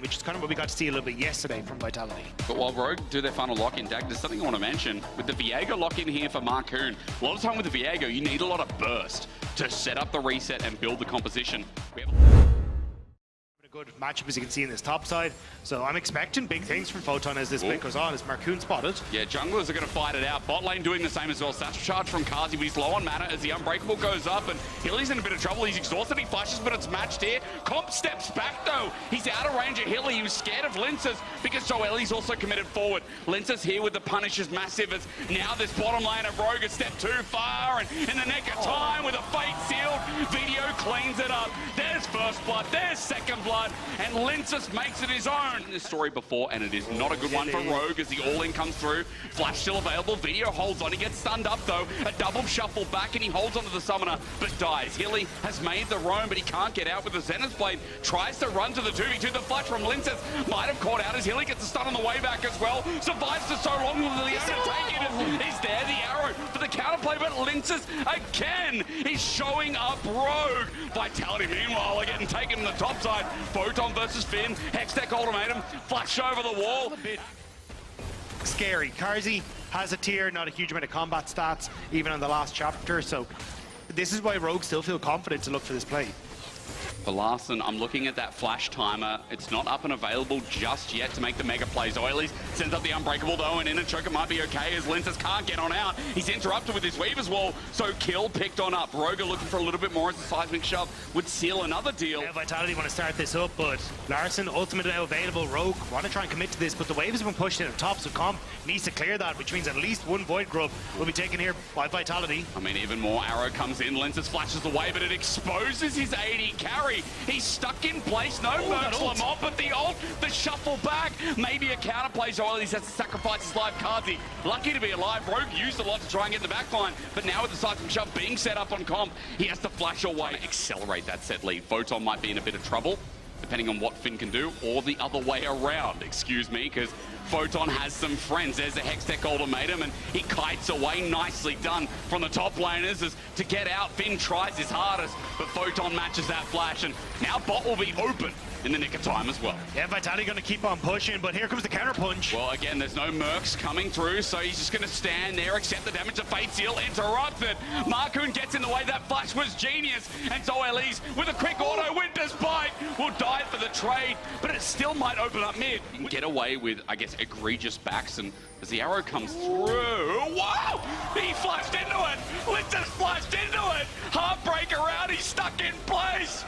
which is kind of what we got to see a little bit yesterday from Vitality. But while Rogue do their final lock-in, Dag, there's something I want to mention. With the Viego lock-in here for Marcoon, a lot of time with the Viego, you need a lot of burst to set up the reset and build the composition. Good matchup as you can see in this top side, so I'm expecting big things from Photon as this bit goes on, as Marcoon spotted. Yeah, junglers are going to fight it out. Bot lane doing the same as well. Satchel charge from Kazi, but he's low on mana as the Unbreakable goes up, and Hilly's in a bit of trouble. He's exhausted, he flashes, but it's matched here. Comp steps back though. He's out of range of Hilly. He was scared of Linces because Zoeli's also committed forward. Linces here with the punish is massive, as now this bottom lane of Rogue has stepped too far, and in the nick of time with a fate sealed, Video cleans it up. There's first blood, there's second blood, and Linces makes it his own. This story before, and it is not a good one for Rogue as the all-in comes through. Flash still available. Video holds on. He gets stunned up though. A double shuffle back, and he holds onto the summoner, but dies. Hilly has made the roam, but he can't get out with the Zenith Blade. Tries to run to the 2v2. The flash from Linces might have caught out as Hilly gets a stun on the way back as well. Survives for so long. Will the take it? He's there. The arrow for the counterplay, but Linces again is showing up Rogue. Vitality meanwhile are getting taken on the top side. Photon versus Finn, Hextech ultimatum, flash over the wall. A bit scary. Karzi has a tier, not a huge amount of combat stats, even on the last chapter, so this is why Rogue still feel confident to look for this play. For Larson, I'm looking at that flash timer. It's not up and available just yet to make the mega plays. Oilies sends up the Unbreakable though, and in a choker might be okay as Linces can't get on out. He's interrupted with his Weaver's Wall, so kill picked on up. Rogue looking for a little bit more as the seismic shove would seal another deal. Yeah, Vitality want to start this up, but Larson, ultimate now available. Rogue want to try and commit to this, but the wave has been pushed in at top, so Comp needs to clear that, which means at least one Void Grub will be taken here by Vitality. I mean, even more arrow comes in. Linces flashes away, but it exposes his AD carry. He's stuck in place. No Mercs Lamont, but the ult, the shuffle back. Maybe a counterplay. Zoelis has to sacrifice his life. Kazi, lucky to be alive. Rogue used a lot to try and get the back line, but now with the seismic shove being set up on Comp, he has to flash away. Accelerate that set lead. Photon might be in a bit of trouble, depending on what Finn can do, or the other way around, excuse me, because Photon has some friends. There's a Hextech ultimatum, and he kites away. Nicely done from the top laners. As to get out, Finn tries his hardest, but Photon matches that flash, and now bot will be open in the nick of time as well. Yeah, Vitality going to keep on pushing, but here comes the counter punch. Well, again, there's no Mercs coming through, so he's just going to stand there, accept the damage. The Fate Seal interrupted. Marcoon gets in the way. That flash was genius, and Zoelis with a quick auto Winter's Bite will die for the trade, but it still might open up mid. You can get away with, I guess, egregious backs, and as the arrow comes through, wow! He flashed into it! Linces flashed into it! Heartbreaker out, he's stuck in place!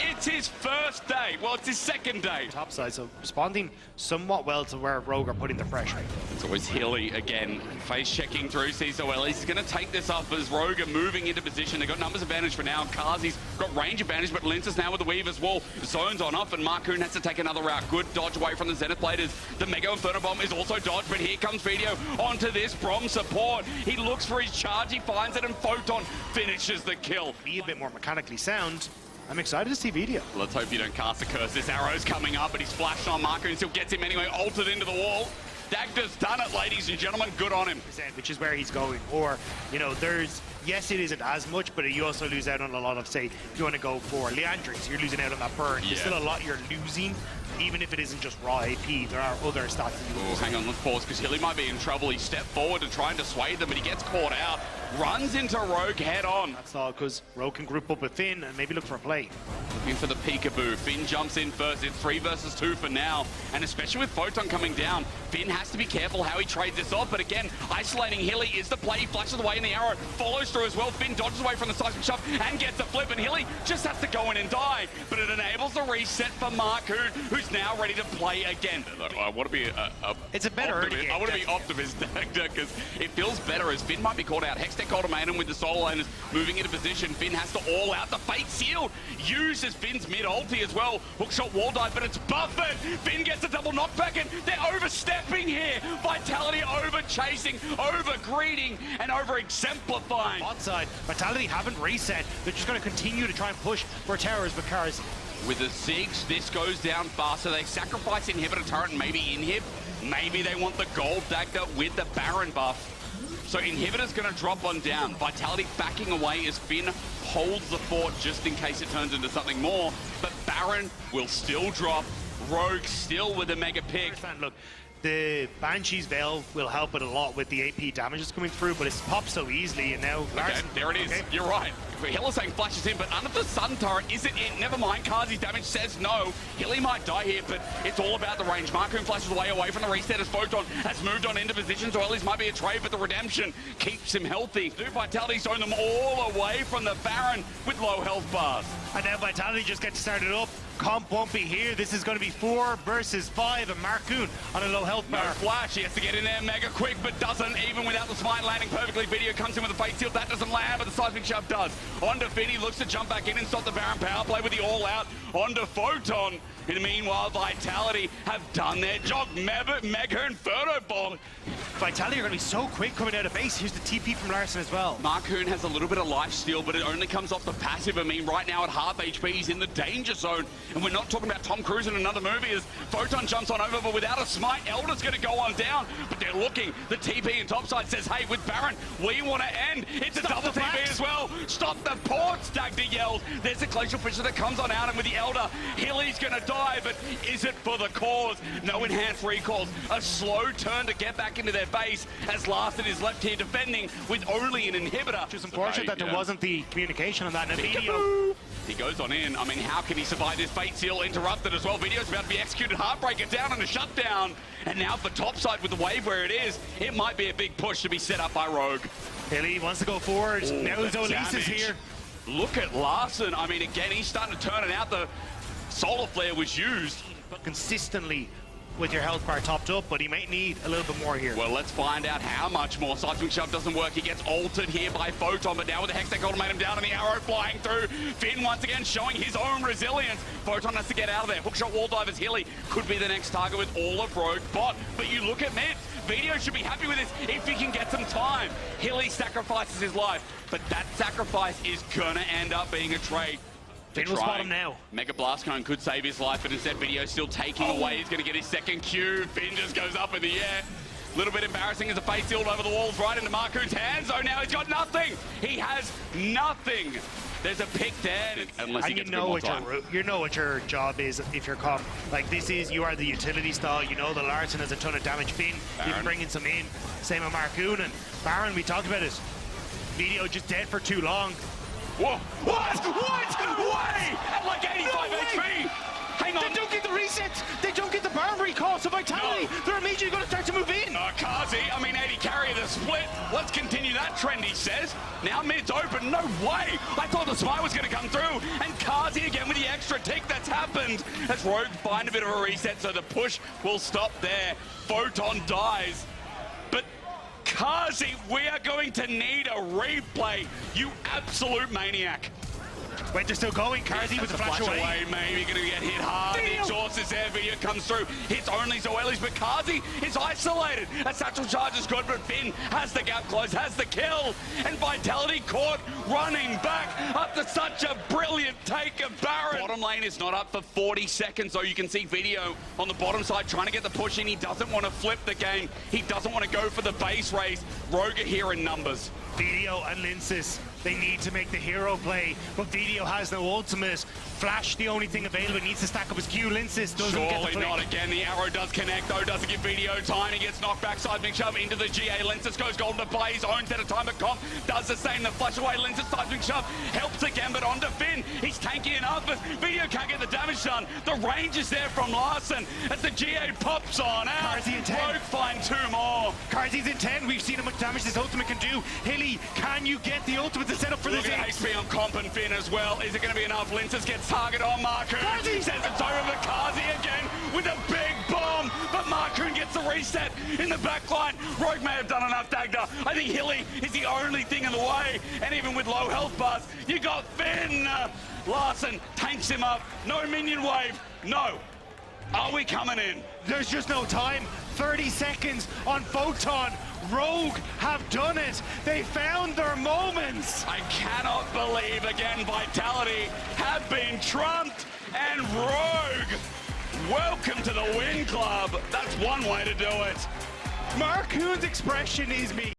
It's his first day. Well, it's his second day. Top side, so responding somewhat well to where Rogue are putting the pressure. It's always Hilly again, face checking through, sees Zoelis. He's going to take this up as Rogue are moving into position. They've got numbers advantage for now. Kazi's got range advantage, but Linces now with the Weaver's Wall. Zones on off, and Marcoon has to take another route. Good dodge away from the Zenith Blade as the Mega Inferno Bomb is also dodged, but here comes Video onto this Brom support. He looks for his charge, he finds it, and Photon finishes the kill. Be a bit more mechanically sound. I'm excited to see Video. Let's hope you don't cast a curse. This arrow's coming up, but he's flashed on Marcoon, still gets him anyway, altered into the wall. Dagda's done it, ladies and gentlemen. Good on him. Which is where he's going. Or, you know, there's, yes, it isn't as much, but you also lose out on a lot of, say, if you want to go for Leandrix, you're losing out on that burn. Yeah. There's still a lot you're losing, even if it isn't just raw AP. There are other stats that you lose. Hang on, let's pause, because Hilly might be in trouble. He stepped forward to try and dissuade them, but he gets caught out. Runs into Rogue head on. That's all because Rogue can group up with Finn and maybe look for a play. Looking for the peekaboo. Finn jumps in first. It's 3 versus 2 for now. And especially with Photon coming down, Finn has to be careful how he trades this off. But again, isolating Hilly is the play. He flashes away and the arrow follows through as well. Finn dodges away from the seismic shove and gets the flip. And Hilly just has to go in and die. But it enables the reset for Marcoon, who's now ready to play again. I want to be it's a better early game. I want to be optimistic because it feels better as Finn might be caught out. Hextech ultimatum with the solo laners moving into position. Finn has to all out. The Fate Sealed uses Finn's mid ulti as well. Hookshot wall dive, but it's buffered. Finn gets a double knockback, and they're overstepping here. Vitality over chasing, over greeting, and over exemplifying. Bot side, Vitality haven't reset. They're just going to continue to try and push for towers with Karzi. With the Ziggs, this goes down faster. They sacrifice inhibitor turret and maybe inhib. Maybe they want the gold dagger with the Baron buff. So inhibitor's gonna drop on down. Vitality backing away as Finn holds the fort just in case it turns into something more. But Baron will still drop. Rogue still with a mega pick. Look, the Banshee's Veil will help it a lot with the AP damage that's coming through, but it's popped so easily, and now Okay, there it is. Okay. You're right. Hill saying flashes in, but under the Sun Turret, is it in? Never mind, Kazi's damage says no. Hilly might die here, but it's all about the range. Marcoon flashes away from the reset as Photon has moved on into position, so Ellie's might be a trade, but the redemption keeps him healthy. Vitality's thrown them all away from the Baron with low health bars. And now Vitality just gets started up. Comp won't be here. This is going to be 4 versus 5, and Marcoon on a low health bar. No flash, he has to get in there mega quick, but doesn't, even without the smite landing perfectly. Video comes in with a fake tilt, that doesn't land, but the seismic shove does. Onto Finn, he looks to jump back in and stop the Baron power play with the all-out. Onto Photon. In the meanwhile, Vitality have done their job. Mega Inferno Bomb. Vitality are going to be so quick coming out of base. Here's the TP from Larson as well. Marcoon has a little bit of life steal, but it only comes off the passive. I mean, right now at half HP, he's in the danger zone. And we're not talking about Tom Cruise in another movie as Photon jumps on over, but without a smite, Elder's going to go on down. But they're looking. The TP in topside says, hey, with Baron, we want to end. It's a double TP as well. Stop the ports, Dagda yells. There's a Glacial Fissure that comes on out, and with the Elder, Hilly's going to die, but is it for the cause? No enhanced recalls. A slow turn to get back into their base as Larson is left here defending with only an inhibitor. Which is unfortunate that there wasn't the communication on that in the video. He goes on in. I mean, how can he survive this Fate Seal interrupted as well? Video's about to be executed. Heartbreaker down and a shutdown. And now for topside with the wave where it is, it might be a big push to be set up by Rogue. Hilly wants to go forward. Ooh, now Zolis is here. Look at Larson. I mean, again, he's starting to turn it out. The Solar Flare was used. But consistently with your health bar topped up, but he might need a little bit more here. Well, let's find out how much more. Seismic Shove doesn't work. He gets altered here by Photon, but now with the Hextech ultimatum down and the arrow flying through, Finn once again showing his own resilience. Photon has to get out of there. Hookshot wall divers. Hilly could be the next target with all of Rogue bot, but you look at mid. Video should be happy with this if he can get some time. Hilly sacrifices his life, but that sacrifice is gonna end up being a trade. Finn will spot him now. Mega Blast Cone could save his life, but instead Video's still taking away. He's going to get his second Q. Finn just goes up in the air. A little bit embarrassing as a face sealed over the walls right into Marcoon's hands. Oh, now he's got nothing. He has nothing. There's a pick there. Unless he gets you know what your job is if you're comp. Like this is, you are the utility style. You know the Larson has a ton of damage. Finn, you can bring in some in. Same with Marcoon and Baron. We talked about it. Video just dead for too long. Whoa! What? Way! At like 85 HP! Hang on! They don't get the reset! They don't get the Baron recall, so Vitality, they're immediately going to start to move in! Kazi, I mean, 80 carry the split. Let's continue that trend, he says. Now mid's open, no way! I thought the smite was going to come through, and Kazi again with the extra tick that's happened. As Rogue find a bit of a reset, so the push will stop there. Photon dies. But Kazi, we are going to need a replay, you absolute maniac. Wait, they're still going. Kazi with the flash away. Maybe gonna get hit hard. The exhaust is there. Video comes through. Hits only Zoelis, but Kazi is isolated. A satchel charge is good, but Finn has the gap closed, has the kill. And Vitality caught running back after such a brilliant take of Baron. Bottom lane is not up for 40 seconds, though. You can see Video on the bottom side trying to get the push in. He doesn't want to flip the game. He doesn't want to go for the base race. Rogue are here in numbers. Video and Linsis, they need to make the hero play, but Video has no ultimate. Flash, the only thing available, needs to stack up his Q. Linsis doesn't get the Surely not again. The arrow does connect, though. Doesn't give Video time. He gets knocked back. Seismic shove into the GA. Linsis goes golden to play his own set of time, but Comp does the same. The flash away. Linsis seismic shove helps again, but onto Finn. He's tanky enough, but Video can't get the damage done. The range is there from Larson as the GA pops on out. Kazi in 10. Rogue find 2 more. Kazi's in 10. We've seen how much damage this ultimate can do. Hilly, can you get the ultimate to set up for this? Look at HP on Comp and Finn as well. Is it going to be enough? Linsis gets target on Marcoon. He says it's over for Kazi again with a big bomb, but Marcoon gets the reset in the back line. Rogue may have done enough, Dagda. I think Hilly is the only thing in the way, and even with low health bars, you got Finn. Larson tanks him up. No minion wave. No. Are we coming in? There's just no time. 30 seconds on Photon. Rogue have done it. They found their moments. I cannot believe again Vitality have been trumped, and Rogue, welcome to the win club. That's one way to do it. Marcoon's expression is me.